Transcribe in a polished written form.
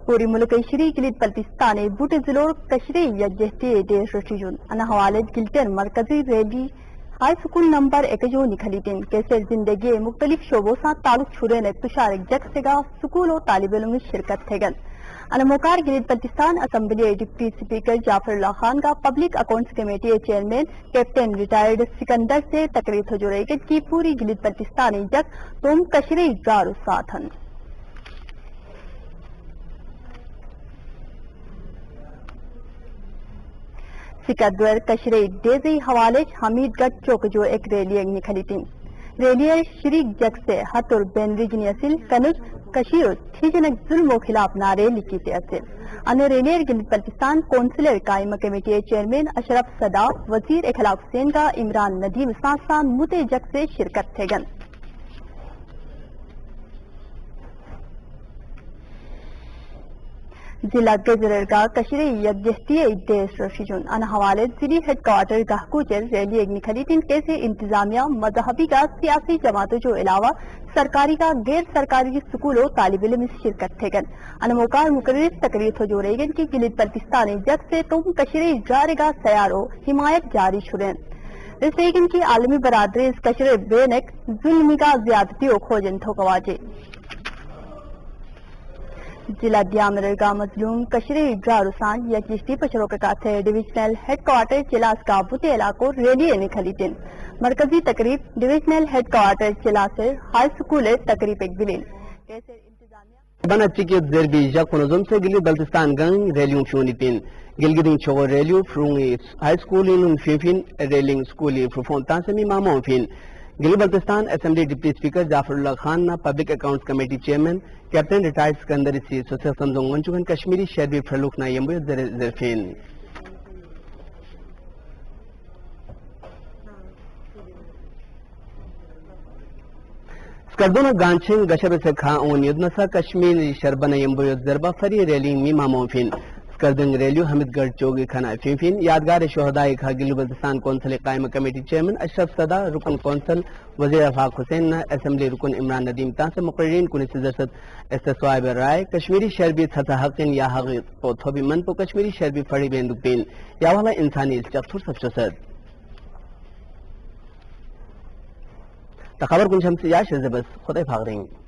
پوری ملک شری گلید بلتستان بوٹ ضلع کشری یکجہتی دیش رشیجون انا حوالت گلتن مرکزی ریلی ہائی سکول نمبر 1 جو نکھلیتن کیسے زندگی مختلف شعبوں سے تعلق چھوڑے نے تشار جگ سے گا سکول و طالب علم شرکت تھے گن انا موقار گلید Baltistan assembly deputy speaker Jafar Ullah Khan کا public accounts committee chairman captain retired Sikandar سے تقریر ہو جڑے گی کہ پوری گلید بلتستانی جگ تم کشری جارو ساتھن سکندر کشری ڈیزی حوالے حمید گڑھ چوک جو ایک ریلی نکلی تھی ریلی شریک جگ سے ہتر بین ریجنی اصل کنج کشیر تھیجنک ظلم و خلاف نعرے لکھی تھے اصل ان ریلی گلید بلتستان کونسلر قائمہ کمیٹی چیئرمین اشرف صداف وزیر اخلاق حسین کا عمران ندیم سان متے جگ سے شرکت تھے گن ضلع گجرگاہ کشری یکجہتی دیش رشیجون ان حوالے ضلع ہیڈ کوارٹر گاہ کوچر ریلی نکھلیتن کیسے انتظامیہ مذہبی کا سیاسی جماعتوں جو علاوہ سرکاری کا غیر سرکاری سکولوں طالب علم شرکت تھے گن ان موقع مقرر تقریر ہو جو رہی گن کی گلید بلتستانی جگ سے تم کشری جارگاہ سیارو حمایت جاری چھڑیں اس لیکن کی عالمی برادری اس کشرے بینک ظلمی کا زیادتی و کھوجن تھو کواجے ضلع دیامرگاہ مظلوم کشری جاروسان یکجہتی پچھڑوں کے کاتھے ڈویژنل ہیڈ کوارٹر چلاس کا بوتے علاقوں ریلی نکلی دن مرکزی تقریب divisional head quarter Chilas high school تقریب ایک بلیل بنا چکیت زربی جاک نظم سے گلی بلتستان گنگ ریلیوں فیونی تین گلگدین چھو ریلیو فرونگی ہائی سکولی نون فیفین ریلنگ سکولی فرفون تانسمی مامون فین گلی Baltistan assembly deputy speaker Jafar Ullah Khan نا public accounts committee chairman captain retired Sikandar سی سوسیل سمزنگ منچوگن کشمیری شہر فرلوک نا یمبو زرفین سکردون گانچنگ گشب سے کھا اون یدنسا کشمیری شربن یمبو زربا فری ریلنگ می مامون فین سکردنگ ریلیو حمید گڑھ چوگی کھانا فین یادگار شہدائی کھا گلی بلتستان کونسل قائمہ کمیٹی چیئرمین اشرف صدا رکن کونسل وزیر افاق حسین نا اسمبلی رکن عمران ندیم تان سے مقررین کنی سزرست استصواب رائے کشمیری شربی تھتا حقین یا حقیق کو تھوبی من پو کشمیری شربی فڑی بیندک پین یا والا انسانی چکتور سب چسد تخبر کن شمسی یا شرزبس خدای بھاگ رہی